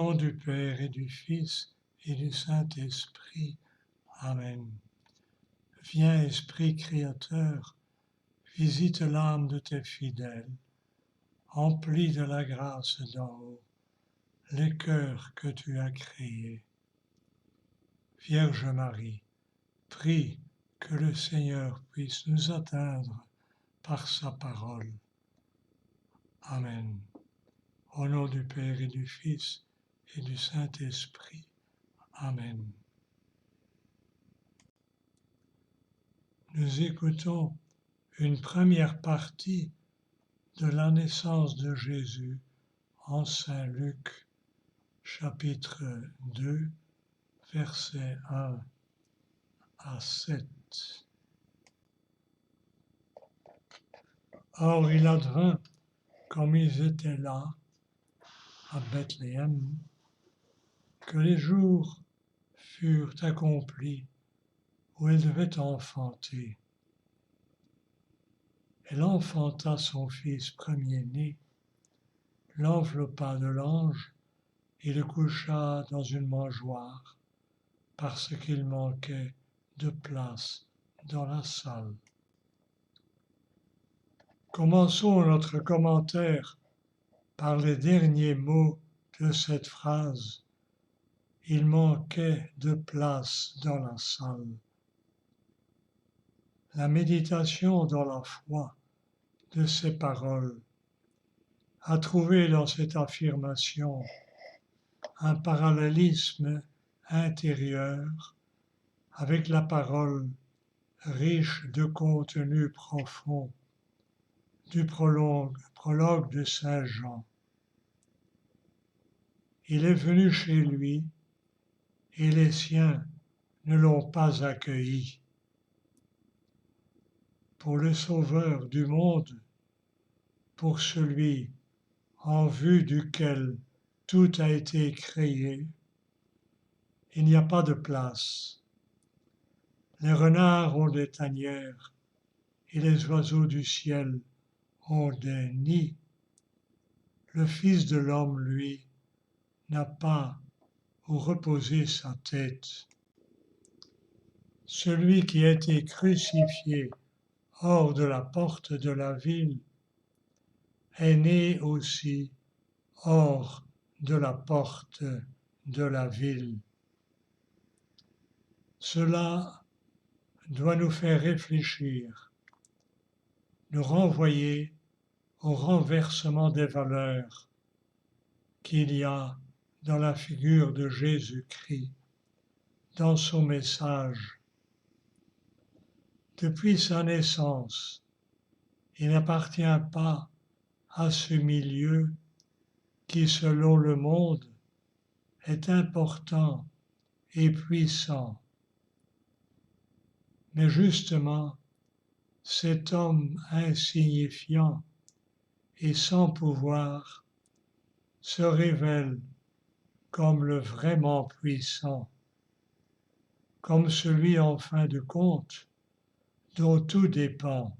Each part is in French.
nom du Père et du Fils et du Saint-Esprit. Amen. Viens, Esprit Créateur, visite l'âme de tes fidèles, emplis de la grâce d'en haut les cœurs que tu as créés. Vierge Marie, prie que le Seigneur puisse nous atteindre par sa parole. Amen. Au nom du Père et du Fils et du Saint-Esprit. Amen. Nous écoutons une première partie de la naissance de Jésus en Saint Luc, chapitre 2, versets 1 à 7. Or il advint, comme ils étaient là, à Bethléem, que les jours furent accomplis où elle devait enfanter. Elle enfanta son fils premier-né, l'enveloppa de l'ange et le coucha dans une mangeoire, parce qu'il manquait de place dans la salle. Commençons notre commentaire par les derniers mots de cette phrase. Il manquait de place dans la salle. La méditation dans la foi de ces paroles a trouvé dans cette affirmation un parallélisme intérieur avec la parole riche de contenu profond du prologue de Saint Jean. Il est venu chez lui et les siens ne l'ont pas accueilli. Pour le Sauveur du monde, pour celui en vue duquel tout a été créé, il n'y a pas de place. Les renards ont des tanières et les oiseaux du ciel ont des nids. Le Fils de l'homme, lui, n'a pas où reposer sa tête. Celui qui a été crucifié hors de la porte de la ville est né aussi hors de la porte de la ville. Cela doit nous faire réfléchir, nous renvoyer au renversement des valeurs qu'il y a dans la figure de Jésus-Christ, dans son message. Depuis sa naissance, il n'appartient pas à ce milieu qui, selon le monde, est important et puissant. Mais justement, cet homme insignifiant et sans pouvoir se révèle comme le vraiment puissant, comme celui en fin de compte dont tout dépend.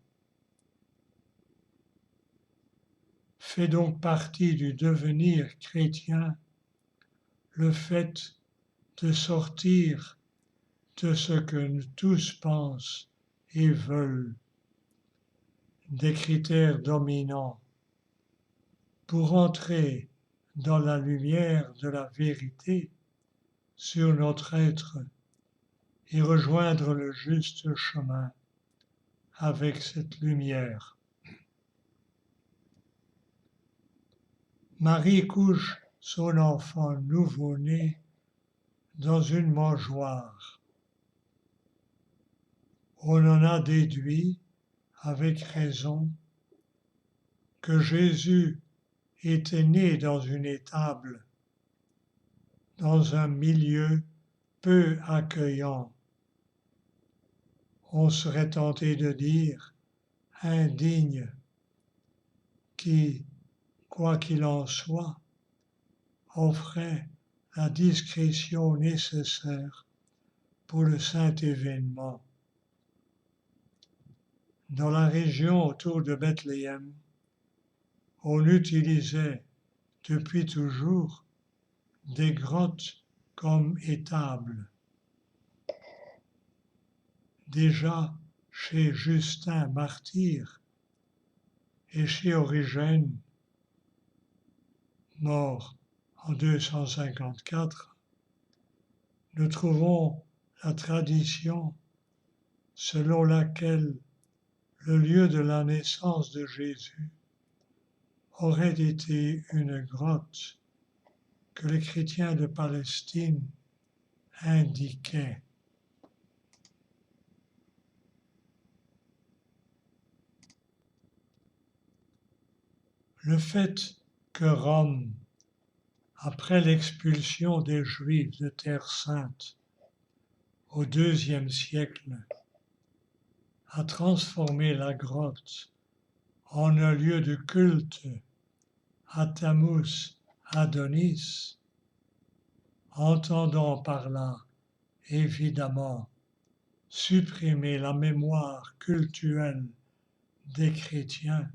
Fait donc partie du devenir chrétien le fait de sortir de ce que nous tous pensent et veulent, des critères dominants, pour entrer dans la lumière de la vérité sur notre être et rejoindre le juste chemin avec cette lumière. Marie couche son enfant nouveau-né dans une mangeoire. On en a déduit, avec raison, que Jésus était né dans une étable, dans un milieu peu accueillant. On serait tenté de dire indigne, qui, quoi qu'il en soit, offrait la discrétion nécessaire pour le saint événement. Dans la région autour de Bethléem, on utilisait depuis toujours des grottes comme étables. Déjà chez Justin martyr et chez Origène, mort en 254, nous trouvons la tradition selon laquelle le lieu de la naissance de Jésus aurait été une grotte que les chrétiens de Palestine indiquaient. Le fait que Rome, après l'expulsion des Juifs de Terre Sainte au IIe siècle, a transformé la grotte en un lieu de culte à Tammuz Adonis, entendant par là évidemment supprimer la mémoire cultuelle des chrétiens,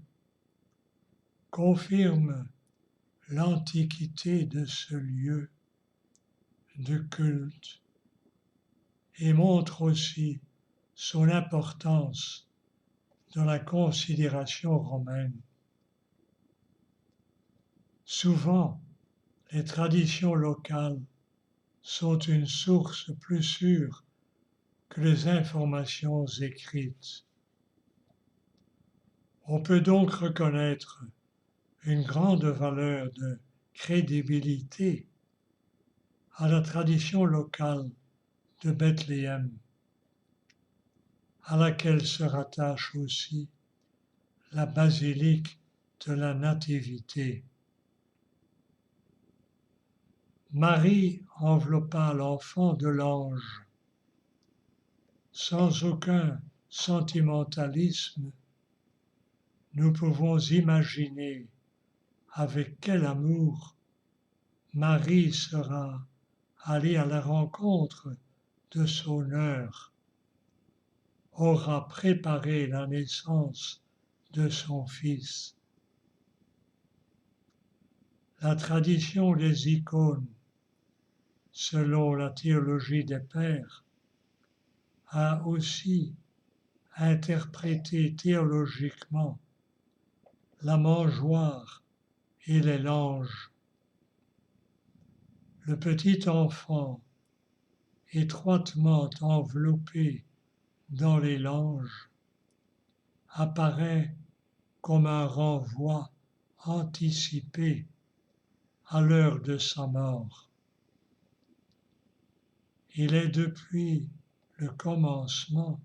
confirme l'antiquité de ce lieu de culte et montre aussi son importance dans la considération romaine. Souvent, les traditions locales sont une source plus sûre que les informations écrites. On peut donc reconnaître une grande valeur de crédibilité à la tradition locale de Bethléem, à laquelle se rattache aussi la basilique de la Nativité. Marie enveloppa l'enfant de l'ange. Sans aucun sentimentalisme, nous pouvons imaginer avec quel amour Marie sera allée à la rencontre de son heure, aura préparé la naissance de son fils. La tradition des icônes, selon la théologie des pères, a aussi interprété théologiquement la mangeoire et les langes. Le petit enfant, étroitement enveloppé dans les langes, apparaît comme un renvoi anticipé à l'heure de sa mort. Il est depuis le commencement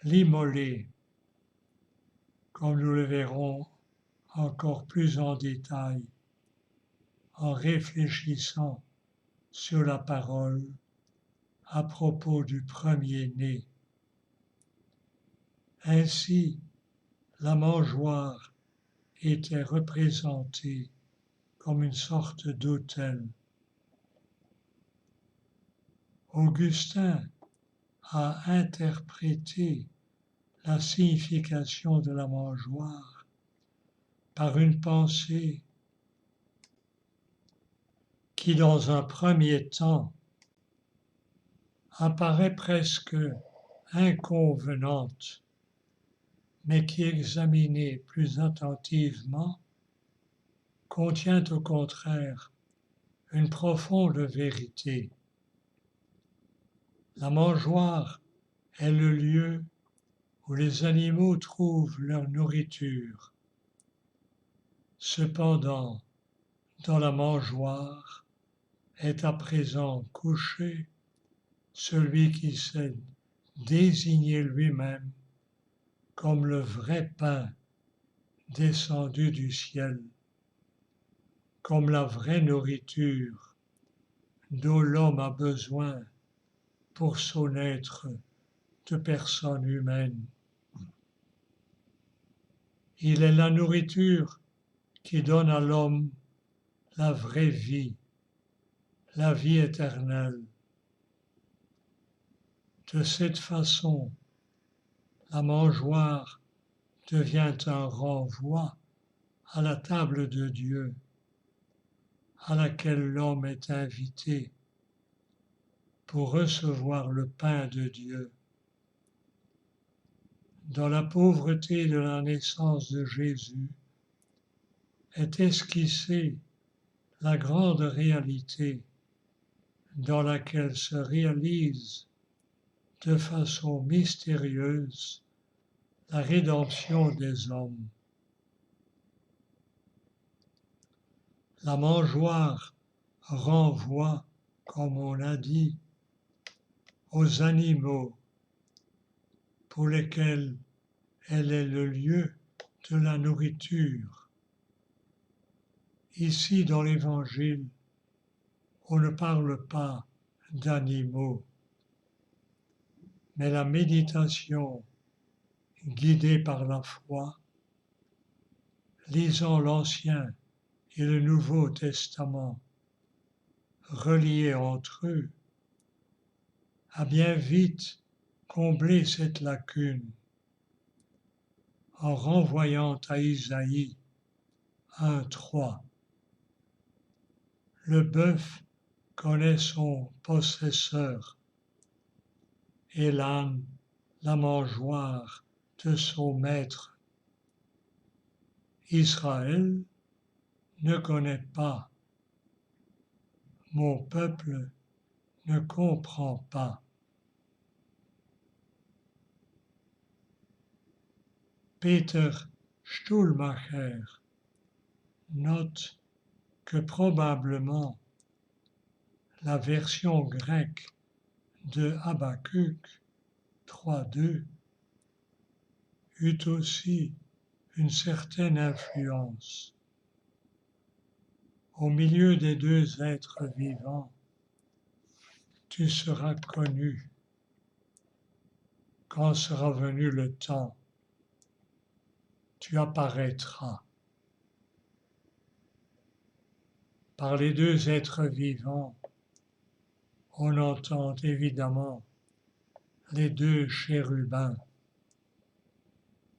l'immolé, comme nous le verrons encore plus en détail en réfléchissant sur la parole à propos du premier-né. Ainsi, la mangeoire était représentée comme une sorte d'autel. Augustin a interprété la signification de la mangeoire par une pensée qui, dans un premier temps, apparaît presque inconvenante, mais qui, examinée plus attentivement, contient au contraire une profonde vérité. La mangeoire est le lieu où les animaux trouvent leur nourriture. Cependant, dans la mangeoire est à présent couché celui qui s'est désigné lui-même comme le vrai pain descendu du ciel, comme la vraie nourriture dont l'homme a besoin pour son être de personne humaine. Il est la nourriture qui donne à l'homme la vraie vie, la vie éternelle. De cette façon, la mangeoire devient un renvoi à la table de Dieu, à laquelle l'homme est invité pour recevoir le pain de Dieu. Dans la pauvreté de la naissance de Jésus est esquissée la grande réalité dans laquelle se réalise de façon mystérieuse la rédemption des hommes. La mangeoire renvoie, comme on l'a dit, aux animaux pour lesquels elle est le lieu de la nourriture. Ici, dans l'Évangile, on ne parle pas d'animaux, mais la méditation guidée par la foi, lisant l'Ancien et le Nouveau Testament, reliés entre eux, a bien vite comblé cette lacune en renvoyant à Isaïe 1:3. Le bœuf connaît son possesseur et l'âne la mangeoire de son maître. Israël ne connaît pas, mon peuple ne comprend pas. Peter Stuhlmacher note que probablement la version grecque de Habakkuk 3:2 eut aussi une certaine influence. Au milieu des deux êtres vivants, tu seras connu quand sera venu le temps. Tu apparaîtras. Par les deux êtres vivants, on entend évidemment les deux chérubins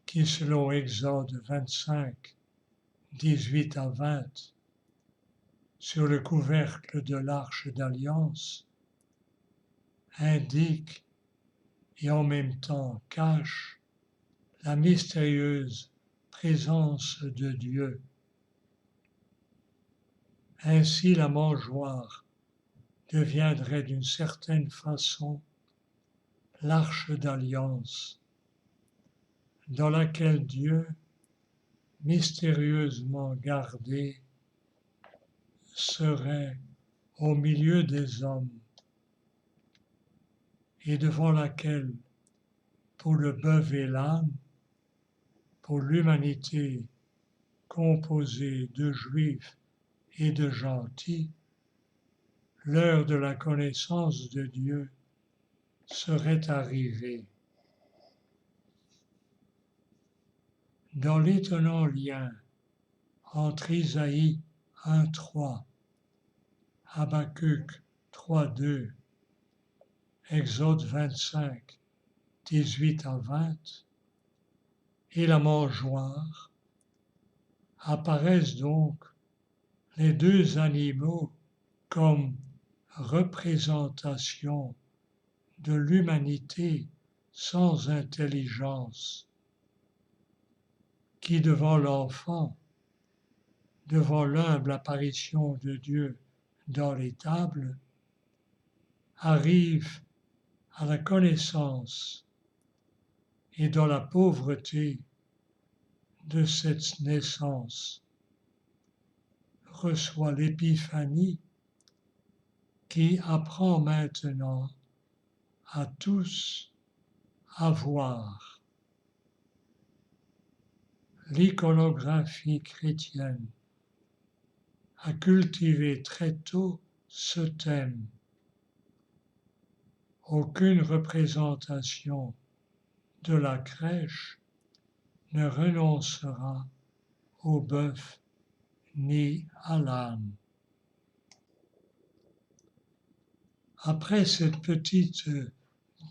qui, selon Exode 25, 18-20, sur le couvercle de l'arche d'alliance, indiquent et en même temps cachent la mystérieuse présence de Dieu. Ainsi la mangeoire deviendrait d'une certaine façon l'arche d'alliance dans laquelle Dieu, mystérieusement gardé, serait au milieu des hommes et devant laquelle, pour le bœuf et l'âne, pour l'humanité composée de juifs et de gentils, l'heure de la connaissance de Dieu serait arrivée. Dans l'étonnant lien entre Isaïe 1:3, Habakkuk 3:2, Exode 25, 18-20, et la mangeoire, apparaissent donc les deux animaux comme représentation de l'humanité sans intelligence, qui devant l'enfant, devant l'humble apparition de Dieu dans l'étable, arrive à la connaissance et dans la pauvreté de cette naissance, reçoit l'épiphanie qui apprend maintenant à tous à voir. L'iconographie chrétienne a cultivé très tôt ce thème. Aucune représentation de la crèche ne renoncera au bœuf ni à l'âne. Après cette petite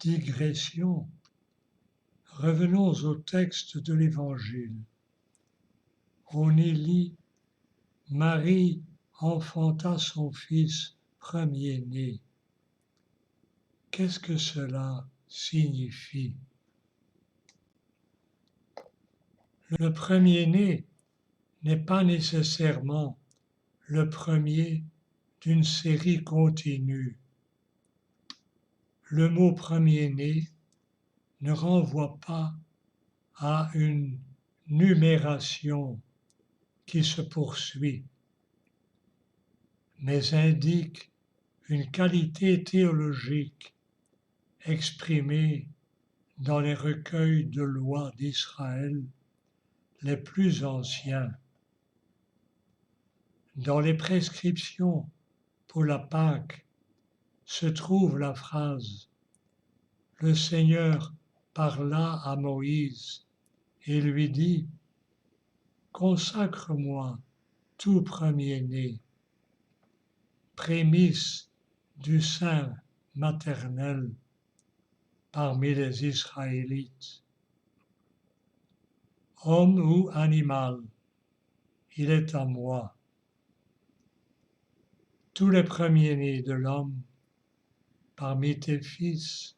digression, revenons au texte de l'Évangile. On y lit Marie enfanta son fils premier-né. Qu'est-ce que cela signifie? Le premier-né n'est pas nécessairement le premier d'une série continue. Le mot premier-né ne renvoie pas à une numération qui se poursuit, mais indique une qualité théologique exprimée dans les recueils de lois d'Israël les plus anciens. Dans les prescriptions pour la Pâque se trouve la phrase « Le Seigneur parla à Moïse et lui dit « Consacre-moi tout premier-né, prémisse du sein maternel parmi les Israélites. Homme ou animal, il est à moi. Tous les premiers-nés de l'homme parmi tes fils,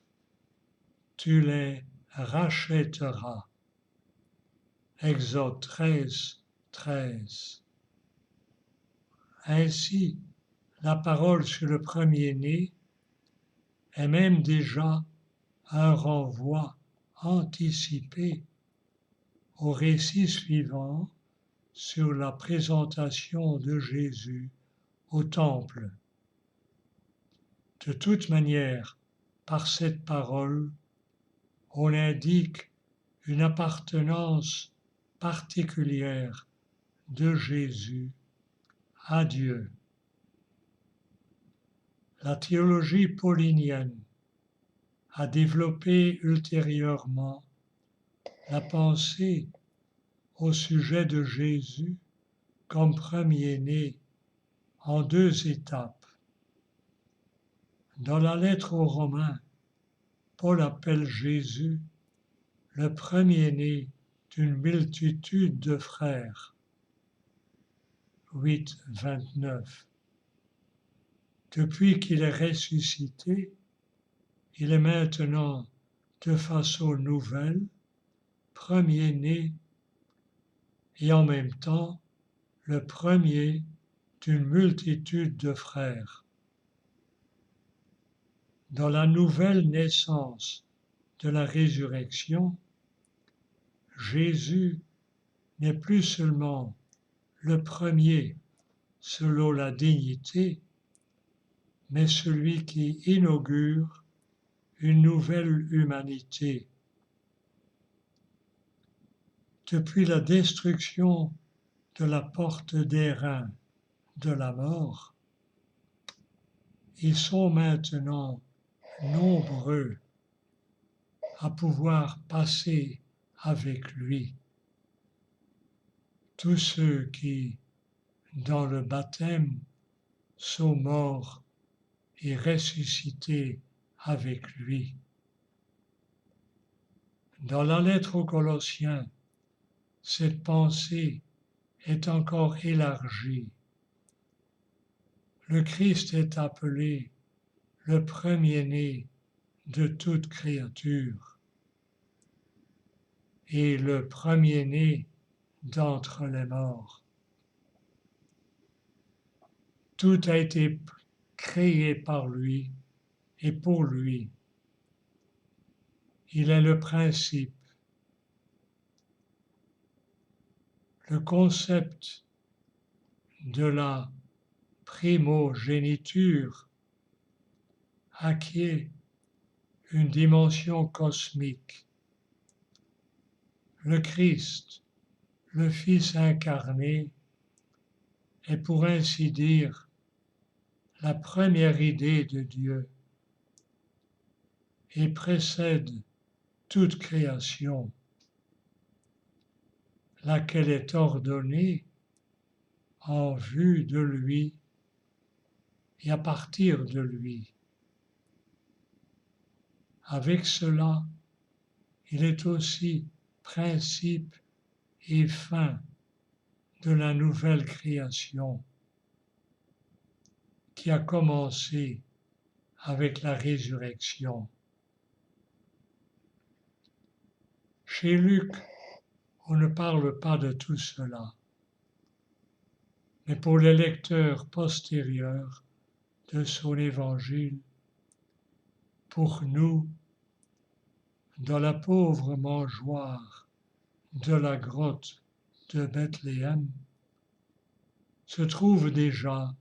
tu les rachèteras. » Exode 13, 13. Ainsi, la parole sur le premier-né est même déjà un renvoi anticipé au récit suivant sur la présentation de Jésus au temple. De toute manière, par cette parole, on indique une appartenance particulière de Jésus à Dieu. La théologie paulinienne a développé ultérieurement la pensée au sujet de Jésus comme premier-né en deux étapes. Dans la lettre aux Romains, Paul appelle Jésus le premier-né d'une multitude de frères. 8, 29. Depuis qu'il est ressuscité, il est maintenant de façon nouvelle premier-né et en même temps le premier d'une multitude de frères. Dans la nouvelle naissance de la résurrection, Jésus n'est plus seulement le premier selon la dignité, mais celui qui inaugure une nouvelle humanité. Depuis la destruction de la porte d'airain de la mort, ils sont maintenant nombreux à pouvoir passer avec lui. Tous ceux qui, dans le baptême, sont morts et ressuscités avec lui. Dans la lettre aux Colossiens, cette pensée est encore élargie. Le Christ est appelé le premier-né de toute créature et le premier-né d'entre les morts. Tout a été créé par lui et pour lui. Il est le principe. Le concept de la primogéniture acquiert une dimension cosmique. Le Christ, le Fils incarné, est pour ainsi dire la première idée de Dieu et précède toute création, laquelle est ordonnée en vue de lui et à partir de lui. Avec cela, il est aussi principe et fin de la nouvelle création. qui a commencé avec la résurrection. Chez Luc, on ne parle pas de tout cela, mais pour les lecteurs postérieurs de son évangile, pour nous, dans la pauvre mangeoire de la grotte de Bethléem, se trouve déjà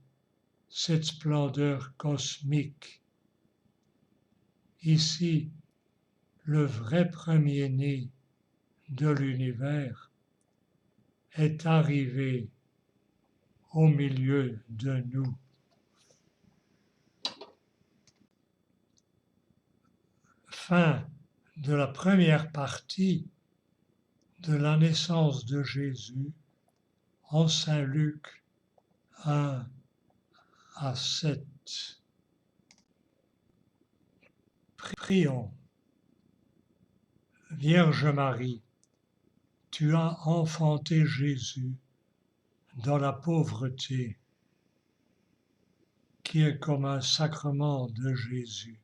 cette splendeur cosmique. Ici, le vrai premier-né de l'univers est arrivé au milieu de nous. Fin de la première partie de la naissance de Jésus en Saint Luc 1 à 7. Prions. Vierge Marie, tu as enfanté Jésus dans la pauvreté, qui est comme un sacrement de Jésus.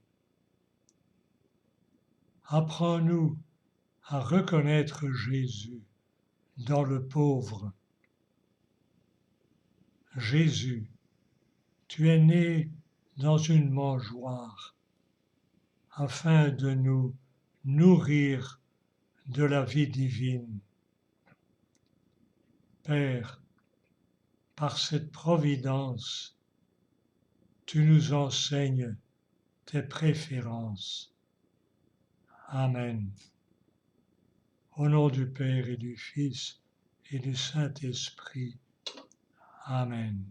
Apprends-nous à reconnaître Jésus dans le pauvre. Jésus, tu es né dans une mangeoire afin de nous nourrir de la vie divine. Père, par cette providence, tu nous enseignes tes préférences. Amen. Au nom du Père et du Fils et du Saint-Esprit. Amen.